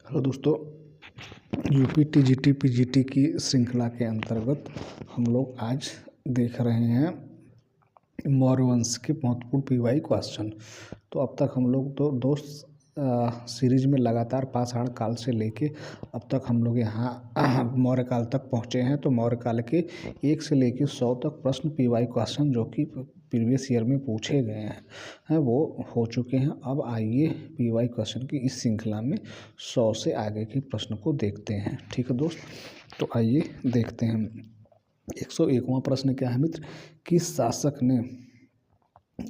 Hello दोस्तों, UP TGT PGT की श्रृंखला के अंतर्गत हम लोग आज देख रहे हैं मौर्य वंश के महत्वपूर्ण पीवाई क्वेश्चन। तो अब तक हम लोग तो दोस्त सीरीज में लगातार पाषाण काल से लेके अब तक हम लोग यहाँ मौर्य काल तक पहुँचे हैं। तो मौर्य काल के 1 से लेके 100 तक प्रश्न पीवाई क्वेश्चन जो कि प्रीवियस ईयर में पूछे गए हैं वो हो चुके हैं। अब आइए पीवाई क्वेश्चन की इस श्रृंखला में 100 से आगे के प्रश्न को देखते हैं। ठीक है दोस्त, तो आइए देखते हैं। 101वां प्रश्न क्या है मित्र? किस शासक ने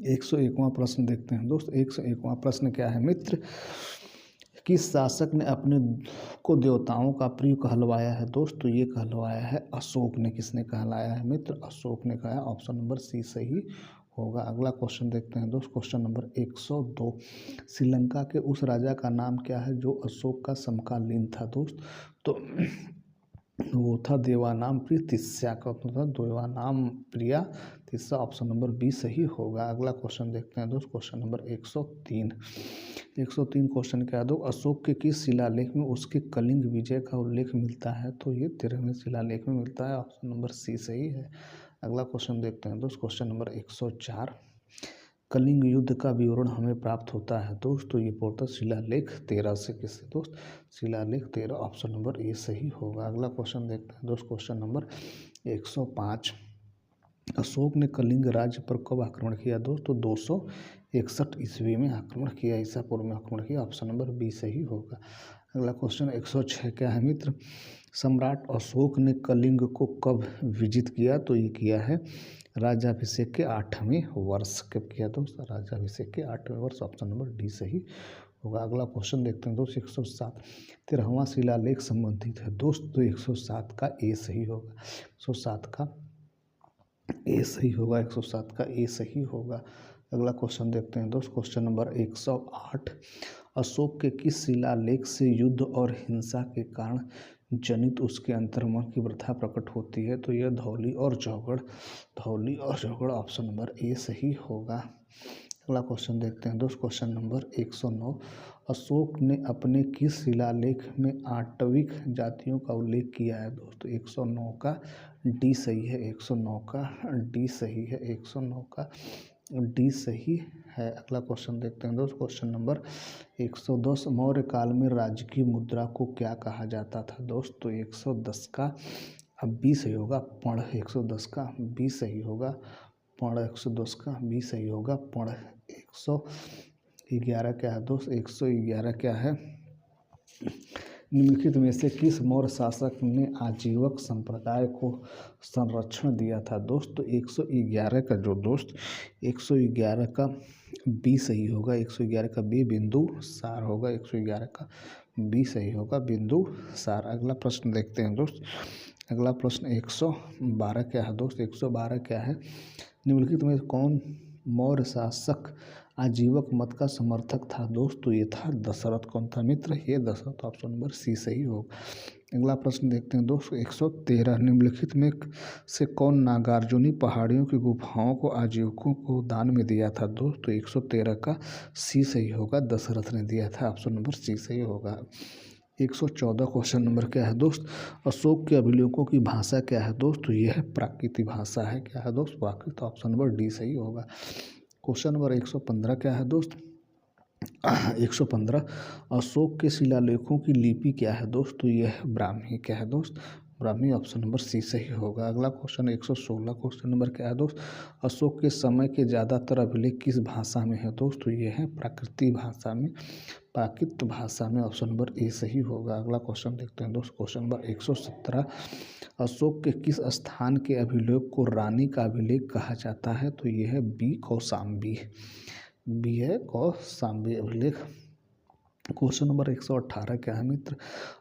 101वां प्रश्न देखते हैं दोस्त। 101वां प्रश्न क्या है मित्र? किस शासक ने अपने को देवताओं का प्रिय कहलवाया है दोस्त? तो ये कहलवाया है अशोक ने। किसने कहलाया है मित्र? अशोक ने कहा। ऑप्शन नंबर सी सही होगा। अगला क्वेश्चन देखते हैं दोस्त। क्वेश्चन नंबर 102, श्रीलंका के उस राजा का नाम क्या है जो अशोक का समकालीन था दोस्त? तो वो था देवानाम प्रिय तिस्सा का था देवानाम प्रिया तिस्सा। ऑप्शन नंबर बी सही होगा। अगला क्वेश्चन देखते हैं दोस्त। क्वेश्चन नंबर 103 क्वेश्चन क्या दो? अशोक के किस शिलालेख में उसके कलिंग विजय का उल्लेख मिलता है? तो ये 13वें शिलालेख में मिलता है। ऑप्शन नंबर सी सही है। अगला क्वेश्चन देखते हैं दोस्त। क्वेश्चन नंबर 104, कलिंग युद्ध का विवरण हमें प्राप्त होता है दोस्त? तो ये पड़ता शिलालेख 13 से। किससे दोस्त? शिलालेख 13। ऑप्शन नंबर ए सही होगा। अगला क्वेश्चन देखते हैं दोस्त। क्वेश्चन नंबर 105, अशोक ने कलिंग राज्य पर कब आक्रमण किया दोस्त? तो 261 ईस्वी में आक्रमण किया, ईसा पूर्व में आक्रमण किया। ऑप्शन नंबर बी सही होगा। अगला क्वेश्चन 106 क्या है मित्र? सम्राट अशोक ने कलिंग को कब विजित किया? तो ये किया है राज्याभिषेक के 8वें वर्ष। कब किया दोस्त? राज्याभिषेक के 8वें वर्ष। ऑप्शन नंबर डी सही होगा। अगला क्वेश्चन देखते हैं दोस्त। 107, 13वां शिलालेख संबंधित है दोस्त? तो 107 का ए सही होगा। 107 का ए सही होगा। 107 का ए सही होगा। अगला क्वेश्चन देखते हैं दोस्त। क्वेश्चन नंबर 108, अशोक के किस शिलालेख से युद्ध और हिंसा के कारण जनित उसके अंतर्मन की वृथा प्रकट होती है? तो यह धौली और चौगढ़। ऑप्शन नंबर ए सही होगा। अगला क्वेश्चन देखते हैं दोस्त। क्वेश्चन नंबर 109, अशोक ने अपने किस शिलालेख में आटविक जातियों का उल्लेख किया है दोस्तों? 109 का डी सही है। 109 का डी सही है। 109 का डी सही है। अगला क्वेश्चन देखते हैं दोस्त। क्वेश्चन नंबर 110, मौर्य काल में राज्य की मुद्रा को क्या कहा जाता था दोस्त? तो 110 का अब बी सही होगा। पर्ण। 110 का बी सही होगा। पर्ण। 110 का बी सही होगा। पर्ण। 111 क्या है दोस्त? 111 क्या है? निम्नलिखित में से किस मौर्य शासक ने आजीवक संप्रदाय को संरक्षण दिया था दोस्त? तो 111 का जो दोस्त 111 का बी सही होगा। 111 का बी बिंदुसार होगा। 111 का बी सही होगा, बिंदुसार। अगला प्रश्न देखते हैं दोस्त। अगला प्रश्न 112 क्या है दोस्त? 112 क्या है? निम्नलिखित में कौन मौर्य शासक आजीवक मत का समर्थक था दोस्त? तो ये था दशरथ। कौन था मित्र? ये दशरथ। ऑप्शन नंबर सी सही होगा। अगला प्रश्न देखते हैं दोस्त। 113, निम्नलिखित में से कौन नागार्जुनी पहाड़ियों की गुफाओं को आजीवकों को दान में दिया था दोस्त? तो 113 का सी सही होगा। दशरथ ने दिया था। ऑप्शन नंबर सी सही होगा। 114 क्वेश्चन नंबर क्या है दोस्त? अशोक के अभिलेखों की भाषा क्या है दोस्त? तो यह प्राकृतिक भाषा है। क्या है दोस्त? प्राकृत। ऑप्शन नंबर डी सही होगा। क्वेश्चन नंबर 115 क्या है दोस्त? 115, अशोक के शिलालेखों की लिपि क्या है दोस्त? तो यह ब्राह्मी। क्या है दोस्त? ब्राह्मी। ऑप्शन नंबर सी सही होगा। अगला क्वेश्चन 116 क्वेश्चन नंबर क्या है दोस्त? अशोक के समय के ज़्यादातर अभिलेख किस भाषा में है दोस्त? तो ये है प्राकृतिक भाषा में, प्राकृत भाषा में। ऑप्शन नंबर ए सही होगा। अगला क्वेश्चन देखते हैं दोस्त। क्वेश्चन नंबर 117, अशोक के किस स्थान के अभिलेख को रानी का अभिलेख कहा जाता है? तो यह है बी कौशाम्बी। बी है कौशाम्बी अभिलेख। क्वेश्चन नंबर 118 क्या है मित्र?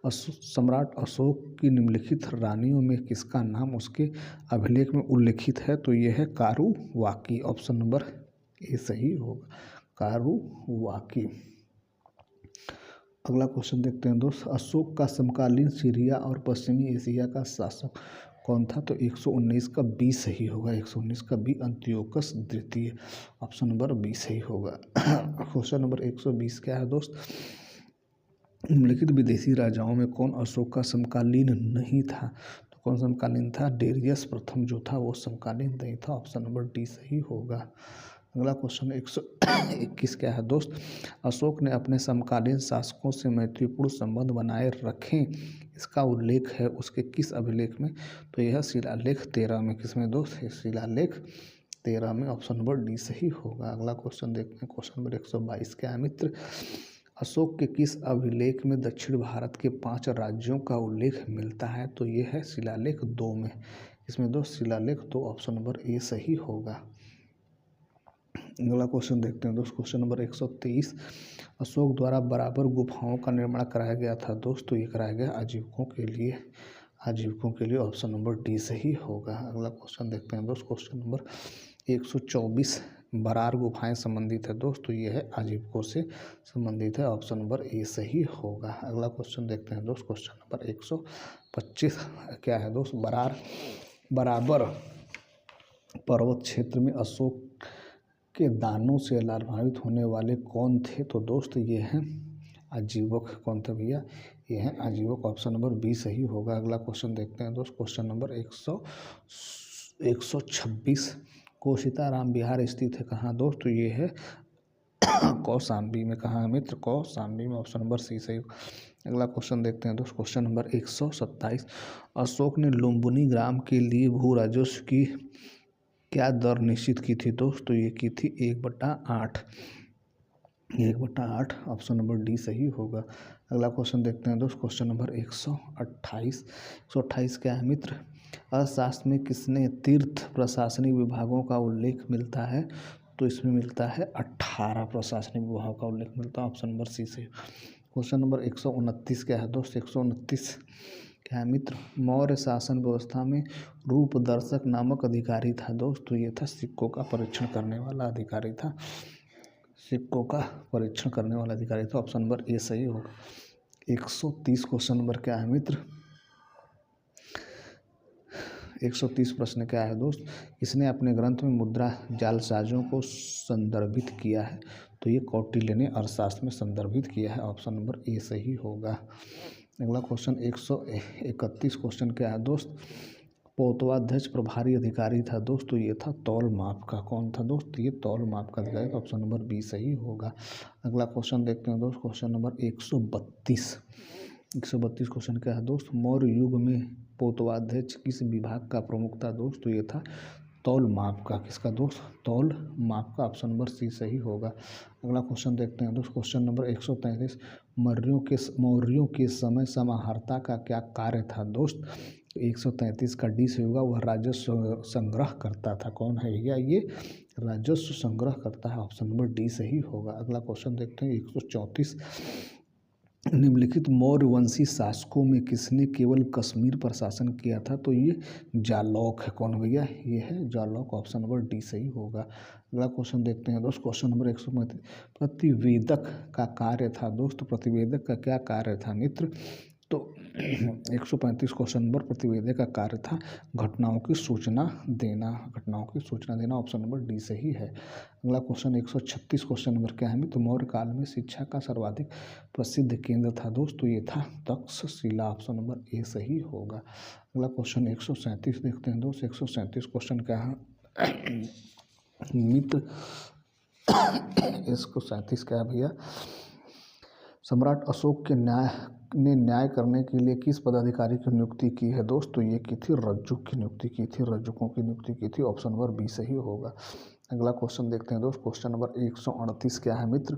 सम्राट अशोक की निम्नलिखित रानियों में किसका नाम उसके अभिलेख में उल्लिखित है? तो यह है कारुवाकी। ऑप्शन नंबर ए सही होगा। कारुवाकी। अगला क्वेश्चन देखते हैं दोस्त। अशोक का समकालीन सीरिया और पश्चिमी एशिया का शासक कौन था? तो 119 का बी सही होगा। 119 का बी अंत्योकस द्वितीय। ऑप्शन नंबर बी सही होगा। क्वेश्चन नंबर 120 क्या है दोस्त? निम्नलिखित विदेशी राजाओं में कौन अशोक का समकालीन नहीं था? तो कौन समकालीन था? डेरियस प्रथम जो था वो समकालीन नहीं था। ऑप्शन नंबर डी सही होगा। अगला क्वेश्चन 121 क्या है दोस्त? अशोक ने अपने समकालीन शासकों से मैत्रीपूर्ण संबंध बनाए रखे, इसका उल्लेख है उसके किस अभिलेख में? तो यह शिलालेख 13 में। किसमें दोस्त? ये शिलालेख 13 में। ऑप्शन नंबर डी सही होगा। अगला क्वेश्चन देखते हैं, क्वेश्चन नंबर 122 क्या है मित्र? अशोक के किस अभिलेख में दक्षिण भारत के 5 राज्यों का उल्लेख मिलता है? तो ये है शिलालेख 2 में। इसमें दोस्त शिलालेख 2, ऑप्शन नंबर ए सही होगा। अगला क्वेश्चन देखते हैं दोस्त, क्वेश्चन नंबर 123। अशोक द्वारा बराबर गुफाओं का निर्माण कराया गया था दोस्त, तो ये कराया गया आजीविकों के लिए। आजीविकों के लिए ऑप्शन नंबर डी सही होगा। अगला क्वेश्चन देखते हैं दोस्त, क्वेश्चन नंबर 124। बरार गुफाएं संबंधित है दोस्त, तो ये है आजीविकों से संबंधित है। ऑप्शन नंबर ए सही होगा। अगला क्वेश्चन देखते हैं दोस्त, क्वेश्चन नंबर 125 क्या है दोस्त? बराबर पर्वत क्षेत्र में अशोक के दानों से लाभान्वित होने वाले कौन थे? तो दोस्त ये हैं आजीवक। कौन थे भैया? ये हैं आजीवक। ऑप्शन नंबर बी सही होगा। अगला क्वेश्चन देखते हैं दोस्त, क्वेश्चन नंबर 126। कोसीताराम बिहार स्थित है कहाँ दोस्त? तो ये है कौशाम्बी में। कहाँ है मित्र? कौशाम्बी में। ऑप्शन नंबर सी सही। अगला क्वेश्चन देखते हैं दोस्त, क्वेश्चन नंबर 127। अशोक ने लुम्बिनी ग्राम के लिए भू राजस्व की क्या दर निश्चित की थी दोस्त? तो ये की थी 1/8। 1/8, ऑप्शन नंबर डी सही होगा। अगला क्वेश्चन देखते हैं दोस्त, क्वेश्चन नंबर 128। 128 क्या है मित्र? अर्थशास्त्र में किसने तीर्थ प्रशासनिक विभागों का उल्लेख मिलता है? तो इसमें मिलता है 18 प्रशासनिक विभागों का उल्लेख मिलता है। ऑप्शन नंबर सी से। क्वेश्चन नंबर 129 क्या है दोस्त? 129 क्या है मित्र? मौर्य शासन व्यवस्था में रूपदर्शक नामक अधिकारी था दोस्त, तो ये था सिक्कों का परीक्षण करने वाला अधिकारी था। सिक्कों का परीक्षण करने वाला अधिकारी था। ऑप्शन नंबर ए सही होगा। 130 क्वेश्चन नंबर क्या है मित्र? 130 प्रश्न क्या है दोस्त? इसने अपने ग्रंथ में मुद्रा जालसाजों को संदर्भित किया है, तो ये कौटिल्य ने अर्थशास्त्र में संदर्भित किया है। ऑप्शन नंबर ए सही होगा। अगला क्वेश्चन 131 क्वेश्चन क्या है दोस्त? पोतवाध्यक्ष प्रभारी अधिकारी था दोस्त, तो ये था तौल माप का। कौन था दोस्त? ये तौल माप का अधिकारी। ऑप्शन नंबर बी सही होगा। अगला क्वेश्चन देखते हैं दोस्त, क्वेश्चन नंबर 132। 132 क्वेश्चन क्या है दोस्त? मौर्य युग में पोतवाध्यक्ष किस विभाग का प्रमुख था दोस्त? तो ये था तौल माप का। किसका दोस्त? तौल माप का। ऑप्शन नंबर सी सही होगा। अगला क्वेश्चन देखते हैं दोस्त, क्वेश्चन नंबर 133। मौर्यों के समय समाहर्ता का क्या कार्य था दोस्त? 133 का डी से होगा। वह राजस्व संग्रह करता था। कौन है भैया? ये राजस्व संग्रह करता है। ऑप्शन नंबर डी सही होगा। अगला क्वेश्चन देखते हैं 134। निम्नलिखित मौर्य वंशी शासकों में किसने केवल कश्मीर पर शासन किया था? तो ये जालौक है। कौन भैया? ये है जालौक। ऑप्शन नंबर डी सही होगा। अगला क्वेश्चन देखते हैं दोस्त, क्वेश्चन नंबर 135। प्रतिवेदक का कार्य था दोस्त, प्रतिवेदक का क्या कार्य था मित्र? तो 135 क्वेश्चन नंबर प्रतिवेदक का कार्य था घटनाओं की सूचना देना। घटनाओं की सूचना देना। ऑप्शन नंबर डी सही है। अगला क्वेश्चन 136 क्वेश्चन नंबर क्या है? तो मौर्य काल में शिक्षा का सर्वाधिक प्रसिद्ध केंद्र था दोस्त, तो ये था तक्षशिला। ऑप्शन नंबर ए सही होगा। अगला क्वेश्चन 137 देखते हैं दोस्त। 137 क्वेश्चन क्या है मित्र? 137 क्या है भैया? सम्राट अशोक के न्याय करने के लिए किस पदाधिकारी की नियुक्ति की है दोस्त? तो ये की थी रज्जुक की नियुक्ति की थी। रज्जुकों की नियुक्ति की थी। ऑप्शन नंबर बी सही होगा। अगला क्वेश्चन देखते हैं दोस्त, क्वेश्चन नंबर 138 क्या है मित्र?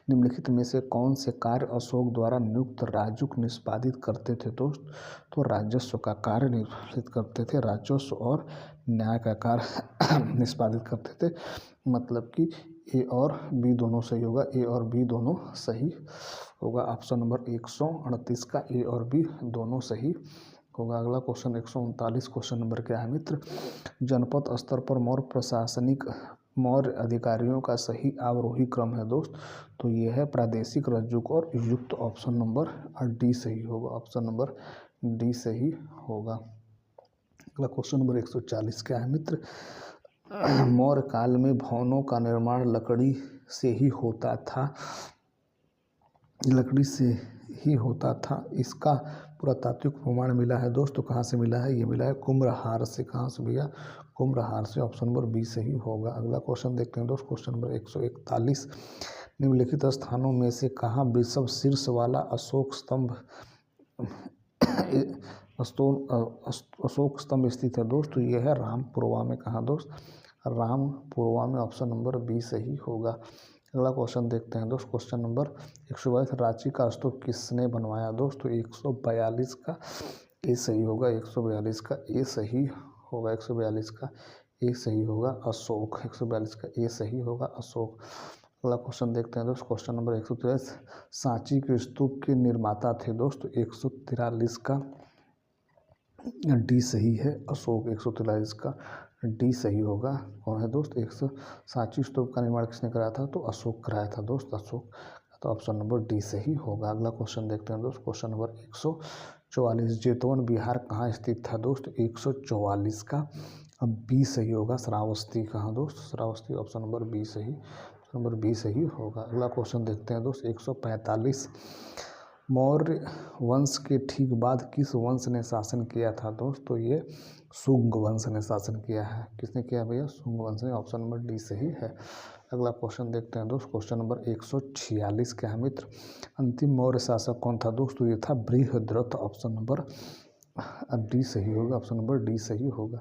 निम्नलिखित में से कौन से कार्य अशोक द्वारा नियुक्त राजुक निष्पादित करते थे दोस्त? तो राजस्व का कार्य निष्पादित करते थे। राजस्व और न्याय का कार्य निष्पादित करते थे। मतलब कि ए और बी दोनों सही होगा। ए और बी दोनों सही होगा। ऑप्शन नंबर 138 का ए और बी दोनों सही होगा। अगला क्वेश्चन 139 क्वेश्चन नंबर क्या है मित्र? जनपद स्तर पर मौर्य अधिकारियों का सही अवरोही क्रम है दोस्त, तो ये है प्रादेशिक, रज्जुक और युक्त। ऑप्शन नंबर डी सही होगा। ऑप्शन नंबर डी सही होगा। अगला क्वेश्चन नंबर 140 क्या है मित्र? मौर्य काल में भवनों का निर्माण लकड़ी से ही होता था, लकड़ी से ही होता था, इसका पुरातात्विक प्रमाण मिला है दोस्तों। कहाँ से मिला है? ये मिला है कुम्भलहार से। कहाँ से भैया? कुम्भलहार से। ऑप्शन नंबर बी सही होगा। अगला क्वेश्चन देखते हैं दोस्त, क्वेश्चन नंबर 141। निम्नलिखित स्थानों में से कहाँ वृषभ शीर्ष वाला अशोक स्तंभ अशोक स्तंभ स्थित है दोस्त? तो ये है रामपुरवा में। कहाँ दोस्त? रामपुरवा में। ऑप्शन नंबर बी सही होगा। अगला क्वेश्चन देखते हैं दोस्त, क्वेश्चन नंबर 122। रांची का स्तूप किसने बनवाया दोस्त? तो 142 का ए सही होगा। 142 का ए सही होगा। 142 का ए सही होगा अशोक। 142 का ए सही होगा अशोक। अगला क्वेश्चन देखते हैं दोस्त, क्वेश्चन नंबर 143। सांची के स्तूप के निर्माता थे दोस्त? 143 का डी सही है अशोक। 143 का डी सही होगा। कौन है दोस्त? सांची स्तूप का निर्माण किसने कराया था? तो अशोक कराया था दोस्त, अशोक। तो ऑप्शन नंबर डी सही होगा। अगला क्वेश्चन देखते हैं दोस्त, क्वेश्चन नंबर 144। जेतवन विहार कहाँ स्थित था दोस्त? 144 का अब बी सही होगा। श्रावस्ती। कहाँ दोस्त? श्रावस्ती। ऑप्शन नंबर बी सही, नंबर बी सही होगा। अगला क्वेश्चन देखते हैं दोस्त, 145। मौर्य वंश के ठीक बाद किस वंश ने शासन किया था दोस्त? तो ये शुंग वंश ने शासन किया है। किसने किया भैया? शुंग वंश ने। ऑप्शन नंबर डी सही है। अगला क्वेश्चन देखते हैं दोस्त, क्वेश्चन नंबर 146। क्या है मित्र? अंतिम मौर्य शासक कौन था दोस्त? तो ये था बृहद्रथ। ऑप्शन नंबर डी सही होगा। ऑप्शन नंबर डी सही होगा।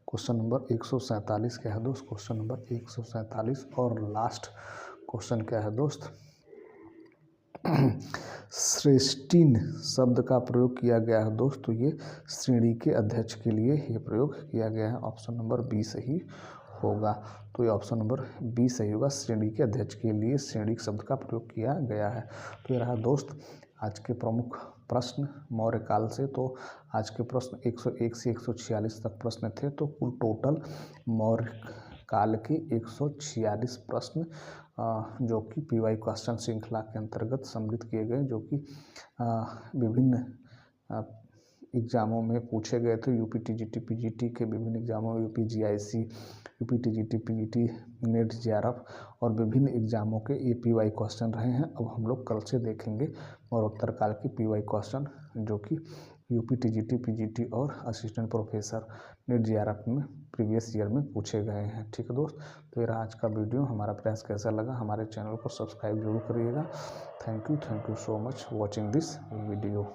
क्वेश्चन नंबर 147 क्या है दोस्त? क्वेश्चन नंबर 147 और लास्ट क्वेश्चन क्या है दोस्त? श्रेष्ठिन शब्द का प्रयोग किया गया है दोस्त? तो ये श्रेणी के अध्यक्ष के लिए ये प्रयोग किया गया है। ऑप्शन नंबर बी सही होगा। तो ये ऑप्शन नंबर बी सही होगा। श्रेणी के अध्यक्ष के लिए श्रेणी शब्द का प्रयोग किया गया है। तो ये रहा दोस्त आज के प्रमुख प्रश्न मौर्य काल से। तो आज के प्रश्न 101 से 146 तक प्रश्न थे। तो कुल टोटल मौर्य काल के 146 प्रश्न जो कि पीवाई क्वेश्चन श्रृंखला के अंतर्गत सम्मिलित किए गए, जो कि विभिन्न एग्जामों में पूछे गए थे। यूपी टीजीटी पीजीटी के विभिन्न एग्जामों में, UP GIC, UP TGT PGT, net JRF और विभिन्न एग्जामों के ये पीवाई क्वेश्चन रहे हैं। अब हम लोग कल से देखेंगे और उत्तर काल की पीवाई क्वेश्चन, जो कि यूपी टीजीटी पीजीटी और असिस्टेंट प्रोफेसर नेट जेआरएफ में प्रीवियस ईयर में पूछे गए हैं। ठीक है दोस्त, तो ये रहा आज का वीडियो। हमारा प्रयास कैसा लगा? हमारे चैनल को सब्सक्राइब जरूर करिएगा। Thank you so much watching this video.